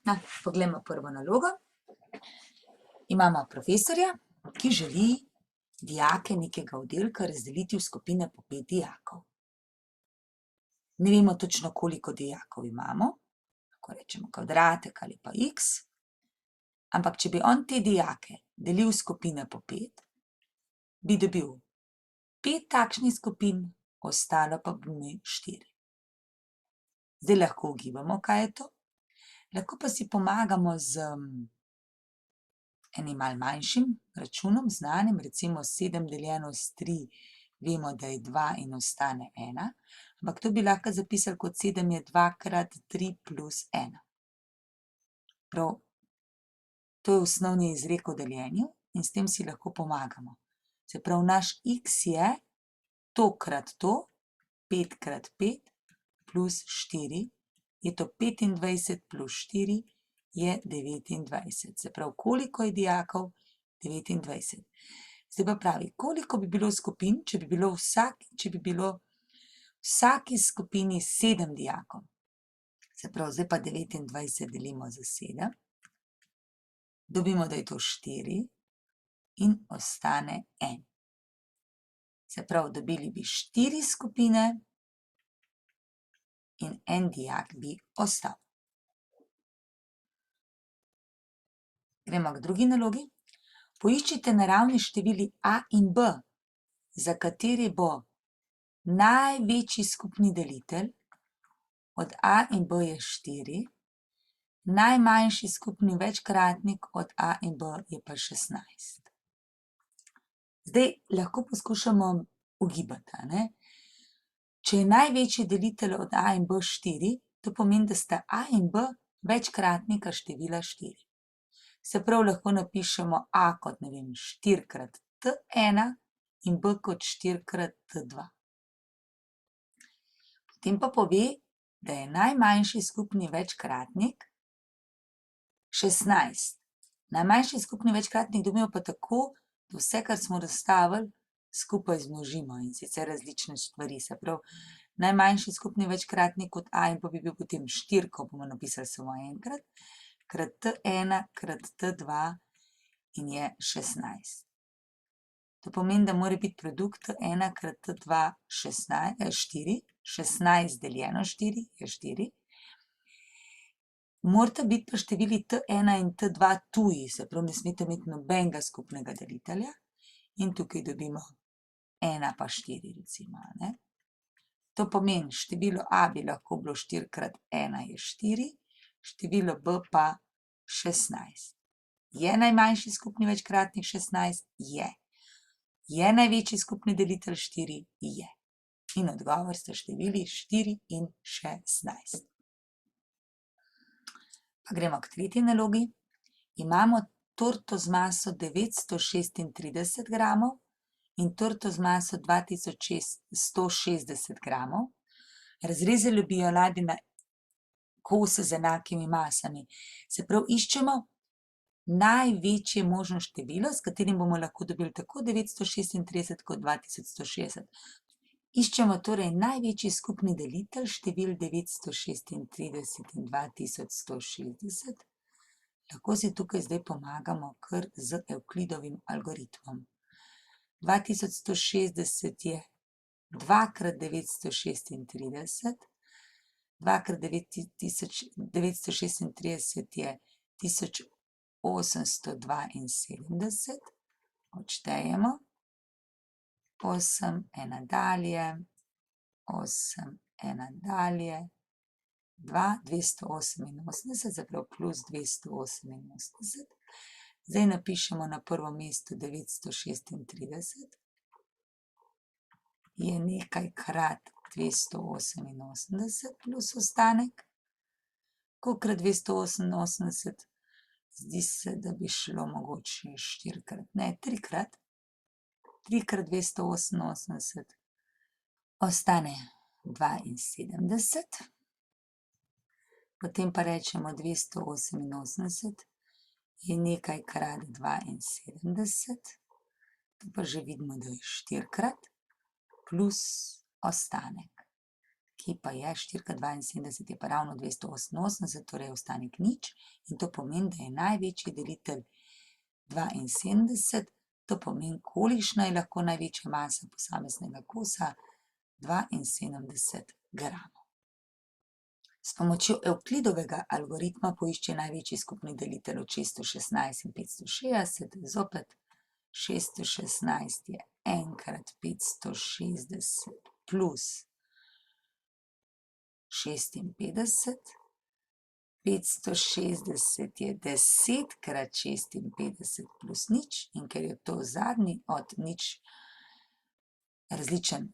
No, poglejmo prvo nalogo. Imamo profesorja, ki želi dijake nekega oddelka razdeliti v skupine po 5 dijakov. Ne vemo točno, koliko dijakov imamo, lahko rečemo kvadratek ali pa x, ampak če bi on te dijake delil v skupine po 5, bi dobil 5 takšnih skupin, ostalo pa bi imel 4. Zdaj lahko ugibamo, kaj je to. Lahko pa si pomagamo z enim malo manjšim računom, znanim, recimo 7 deljeno s 3, vemo, da je 2 in ostane 1, ampak to bi lahko zapisali kot 7 je 2 krat 3 plus 1. Prav, to je osnovni izrek o deljenju in s tem si lahko pomagamo. Se pravi, naš x je to krat to, 5 krat 5 plus 4, je to 25 plus 4 je 29. Se pravi, koliko je dijakov? 29. Zdaj pa pravi, koliko bi bilo skupin, če bi bilo v vsaki skupini 7 dijakov. Se pravi, zdaj pa 29 delimo za 7. Dobimo, da je to 4 in ostane 1. Se pravi, dobili bi 4 skupine in 1 dijak bi ostal. Gremo k drugi nalogi. Poiščite naravni števili a in b, za kateri bo največji skupni delitelj, od a in b je 4, najmanjši skupni večkratnik od a in b je pa 16. Zdaj lahko poskušamo ugibati, a ne? Če je največji delitelj od a in b 4, to pomeni, da sta a in b večkratnika števila 4. Se prav lahko napišemo a kot, 4 krat t1 in b kot 4 krat t2. Potem pa pove, da je najmanjši skupni večkratnik 16. Najmanjši skupni večkratnik dobimo pa tako, da vse, kar smo razstavili, skupaj zmnožimo in sicer različne stvari. Se pravi, najmanjši skupni večkratnik od a in b bi bil potem 4, ko bomo napisali samo enkrat, krat t1 krat t2 in je 16. To pomeni, da mora biti produkt t1 krat t2 4, 16 deljeno 4 je 4. Morata biti pa števili t1 in t2 tuji, se pravi, ne smete imeti nobenega skupnega delitelja in tukaj dobimo 1 pa 4 recimo, ne. To pomeni, število a bi lahko bilo 4 krat 1 je 4, število b pa 16. Je najmanjši skupni večkratnik 16? Je. Je največji skupni delitelj 4? Je. In odgovor sta števili 4 in 16. Pa gremo k tretji nalogi. Imamo torto z maso 936 gramov in torto z maso 2160 gramov. Razrezali bi jo radi na kose z enakimi masami. Se pravi, iščemo največje možno število, s katerim bomo lahko dobili tako 936 kot 2160. Iščemo torej največji skupni delitelj števil 936 in 2160. Lahko si tukaj zdaj pomagamo kar z Evklidovim algoritmom. 2160 je 2 krat 936, 2 krat 936 je 1872, odštejemo, 8, 1 dalje, 8, 1 dalje, 2, 288, se pravi plus 288. Zdaj napišemo na prvo mesto 936, je nekaj krat 288 plus ostanek. Kolikrat 288? Zdi se, da bi šlo mogoče 4krat, ne, 3krat. 3 krat 288 ostane 72. Potem pa rečemo 288 je nekaj krat 72. Tu pa že vidimo, da je 4krat plus ostanek, ki pa je 4x72 je pa ravno 288, torej ostanek nič. In to pomeni, da je največji delitelj 72, to pomeni, kolikšna je lahko največja masa posameznega kosa, 72 gramov. S pomočjo Evklidovega algoritma poišči največji skupni delitelj od 616 in 560, zopet 616 je 1 krat 560 plus 56, 560 je 10 krat 56 plus nič, in ker je to zadnji od nič različen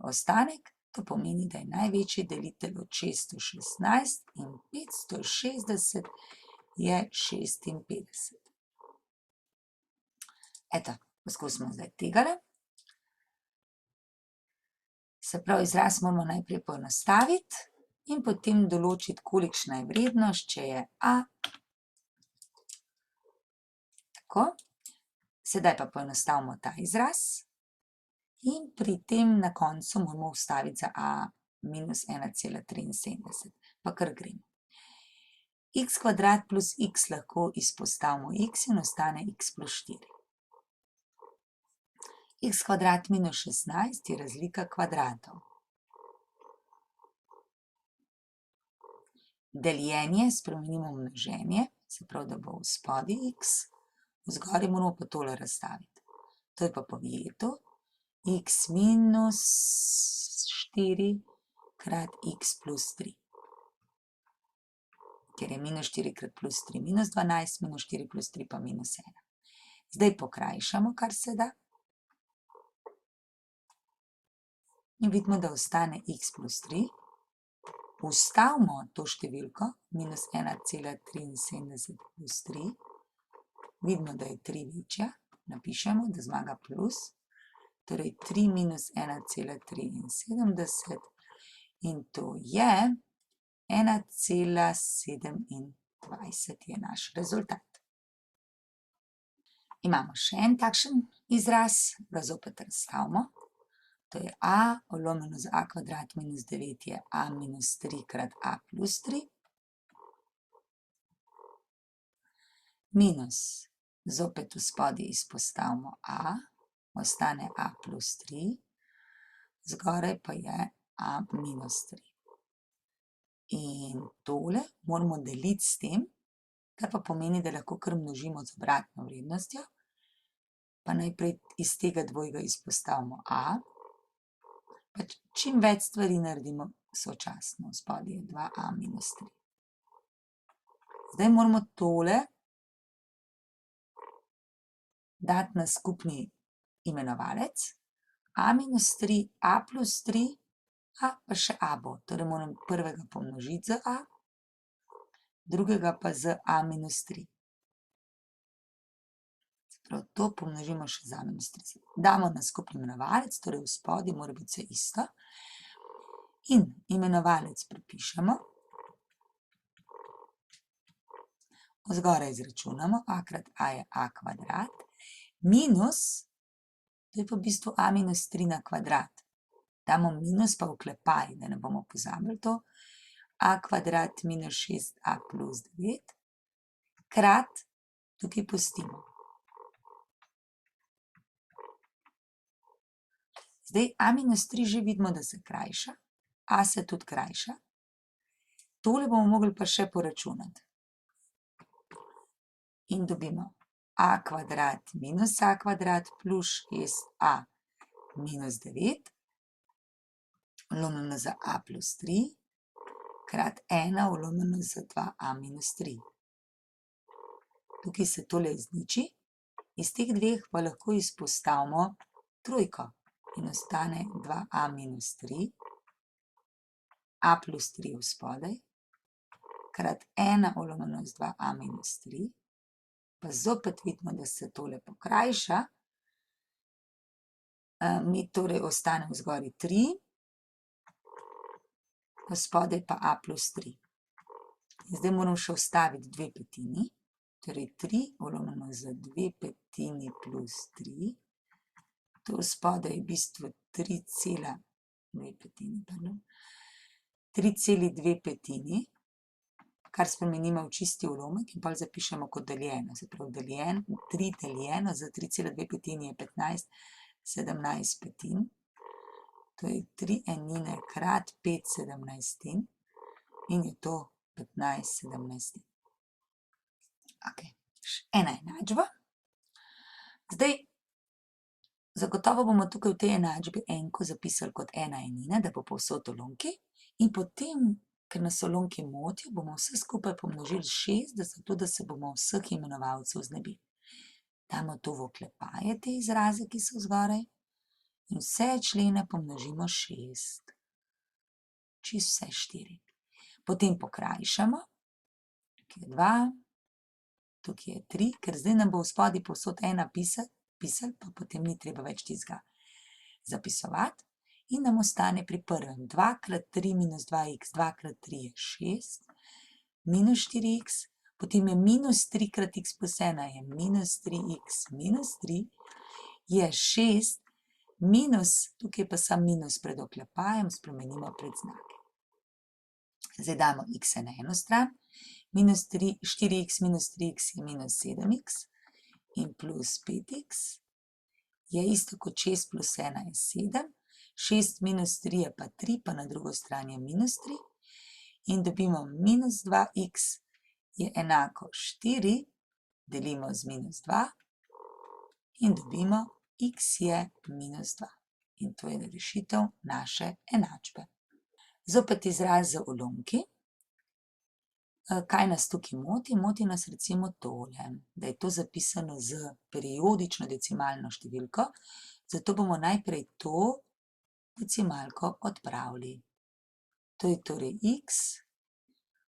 ostanek, to pomeni, da je največji delitelj od 616 in 560 je 56. Eto, poskusimo zdaj tegale. Se pravi, izraz moramo najprej poenostaviti in potem določiti, kolikšna je vrednost, če je a. Tako. Sedaj pa poenostavimo ta izraz in pri tem na koncu moramo vstaviti za a minus 1,73. Pa kar gremo. X kvadrat plus x lahko izpostavimo x in ostane x plus 4. X kvadrat minus 16 je razlika kvadratov. Deljenje spremenimo v množenje, se pravi, da bo v spodaj x, v zgoraj moramo pa tole razstaviti. To je pa povjeto x minus 4 krat x plus 3. Ker je minus 4 krat plus 3 minus 12, minus 4 plus 3 pa minus 1. Zdaj pokrajšamo, kar se da. In vidimo, da ostane x plus 3. Vstavimo to številko, minus 1,73 plus 3. Vidimo, da je 3 večja. Napišemo, da zmaga plus. Torej 3 minus 1,73 in to je 1,27 je naš rezultat. Imamo še en takšen izraz, ga zopet razstavimo. To je a, lomljeno z a kvadrat minus 9 je a minus 3 krat a plus 3. Minus, zopet v spodaj izpostavimo a, ostane a plus 3, zgoraj pa je a minus 3. In tole moramo deliti s tem, kar pa pomeni, da lahko kar množimo z obratno vrednostjo. Pa najprej iz tega dvojega izpostavimo a. Čim več stvari naredimo sočasno, spodaj je 2a minus 3. Zdaj moramo tole dati na skupni imenovalec, a minus 3, a plus 3, a pa še a bo. Torej moram prvega pomnožiti z a, drugega pa z a minus 3. Prav to pomnožimo še z a minus 3. Damo na skupni imenovalec, torej v spodaj mora biti vse isto. In imenovalec prepišemo. Zgoraj izračunamo, a krat a je a kvadrat, minus, to je pa v bistvu a minus 3 na kvadrat. Damo minus pa v oklepaj, da ne bomo pozabili to. A kvadrat minus 6a plus 9, krat, tukaj pustimo. Zdaj a minus 3 že vidimo, da se krajša, a se tudi krajša. Tole bomo mogli pa še poračunati. In dobimo a kvadrat minus a kvadrat plus 6a minus 9, lomljeno z a plus 3, krat 1 lomljeno z 2a minus 3. Tukaj se tole izniči, iz teh dveh pa lahko izpostavimo trojko. In ostane 2a minus 3, a plus 3 v spodaj, krat 1 lomljeno z 2a minus 3, pa zopet vidimo, da se tole pokrajša. Mi torej ostane v zgori 3, v spodaj pa a plus 3. Zdaj moram še vstaviti 2 petini, torej 3 lomljeno z 2 petini plus 3. To spodaj je v bistvu 3,2 petini, pardon. 3,2, kar spremenimo v čisti ulomek in potem zapišemo kot deljeno. Se pravi, 3 deljeno z 3,2 je 15, 17 petin. To je 3 enine krat 5 17 in je to 15 17. Ok, še ena enačba. Zdaj, zagotovo bomo tukaj v tej enačbi enko zapisali kot ena enina, da bo povsod ulomki. In potem, ker nas ulomki motijo, bomo vse skupaj pomnožili s 6, zato da se bomo vseh imenovalcev znebili. Damo tu v oklepaje te izraze, ki so zgoraj, in vse člene pomnožimo s 6. Čisto vse 4. Potem pokrajšamo, tukaj je 2, tukaj je 3, ker zdaj nam bo v spodaj povsod ena pisali, pa potem ni treba več tistega zapisovati. In nam ostane pri prvem 2 krat 3 minus 2x, 2 krat 3 je 6, minus 4x, potem je minus 3 krat x plus 1 je minus 3x, minus 3 je 6, minus, tukaj pa samo minus pred oklepajem, spremenimo predznake. Zdaj damo x na eno stran, minus 4x minus 3x je minus 7x in plus 5x je isto kot 6 plus 1 je 7, 6 minus 3 je pa 3, pa na drugo stran je minus 3 in dobimo minus 2x je enako 4, delimo z minus 2 in dobimo x je minus 2. In to je rešitev naše enačbe. Zopet izraz z ulomki. Kaj nas tukaj moti? Moti nas recimo tole, da je to zapisano z periodično decimalno številko, zato bomo najprej to decimalko odpravili. To je torej x,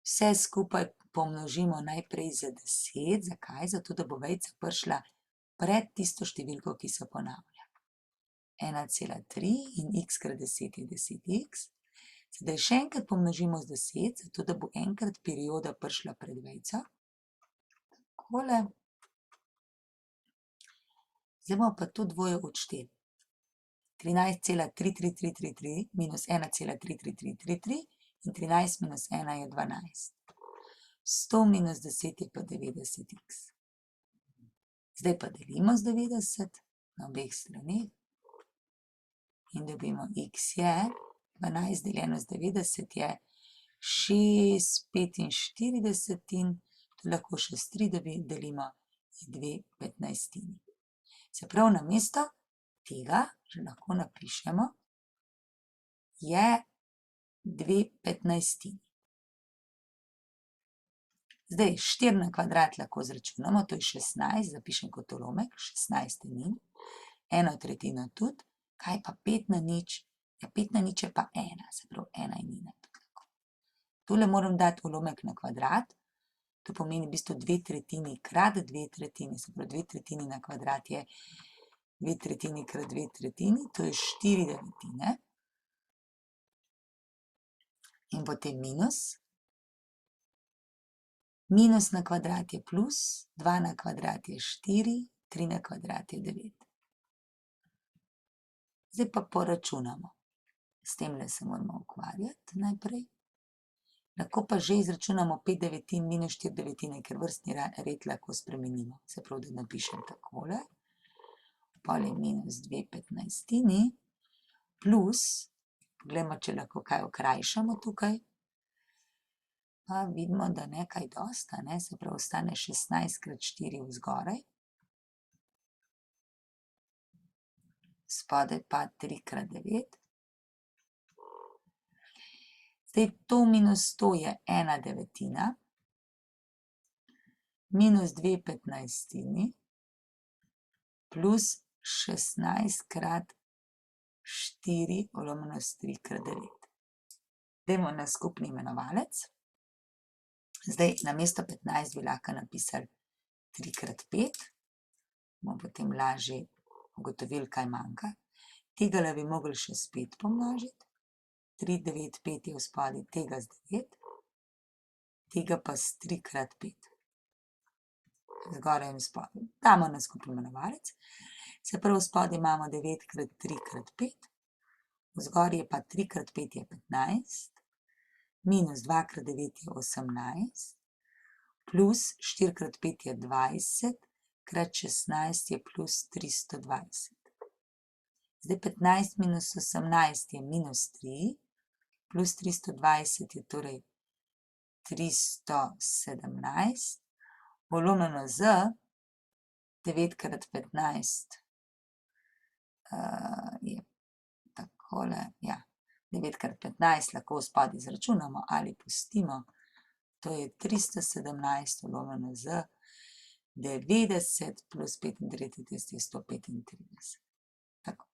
vse skupaj pomnožimo najprej z 10, zakaj? Zato, da bo vejica prišla pred tisto številko, ki se ponavlja. 1,3 in x krat 10 je 10x. Sedaj še enkrat pomnožimo z 10, zato da bo enkrat perioda prišla pred vejico. Takole. Zdaj bomo pa to dvoje odšteli. 13,33333 minus 1,33333 in 13 minus 1 je 12. 100 minus 10 je pa 90x. Zdaj pa delimo z 90 na obeh straneh in dobimo x je 12 deljeno z 90 je 6,45 to lahko še s 3 delimo je 2,15. Se pravi, namesto tega že lahko napišemo je 2,15. Zdaj 4 na kvadrat lahko izračunamo, to je 16, zapišem kot ulomek, 16 enin, 1/3 tudi, kaj pa 5 na nič? Ja, 5 na nič je pa 1, se pravi 1 enina. Tule moram dati ulomek na kvadrat, to pomeni v bistvu 2/3 krat 2/3, se pravi 2/3 na kvadrat je 2/3 krat 2/3, to je 4/9. In potem minus. Minus na kvadrat je plus, 2 na kvadrat je 4, 3 na kvadrat je 9. Zdaj pa poračunamo. S temle se moramo ukvarjati najprej. Lahko pa že izračunamo 5/9 minus 4/9, ker vrstni red lahko spremenimo. Se pravi, da napišem takole. Pol je minus 2,15 plus, poglejmo, če lahko kaj okrajšamo tukaj. Pa vidimo, da ne kaj dosta, ne? Se pravi, ostane 16 krat 4 vzgoraj. Spodaj pa 3 krat 9. Zdaj to minus to je 1/9, minus 2,15 plus 16 krat 4 lomljeno s 3 krat 9. Dajmo na skupni imenovalec. Zdaj namesto 15 bi lahko napisali 3 krat 5, bomo potem lažje ugotovili, kaj manjka. Tegale bi mogli še s 5 pomnožiti. 3, 9, 5 je v spodaj, tega z 9, tega pa s 3 krat 5. Zgoraj in spodaj. Damo na skupni imenovalec. Se pravi, v spodaj imamo 9 krat 3 krat 5, v zgoraj je pa 3 krat 5 je 15, minus 2 krat 9 je 18, plus 4 krat 5 je 20, krat 16 je plus 320. Zdaj 15 minus 18 je minus 3, plus 320 je torej 317, polomljeno z 9 krat 15 je takole, ja, 9 krat 15 lahko spodaj izračunamo ali pustimo, to je 317 polomljeno z 90 plus 35 je 135. Tako.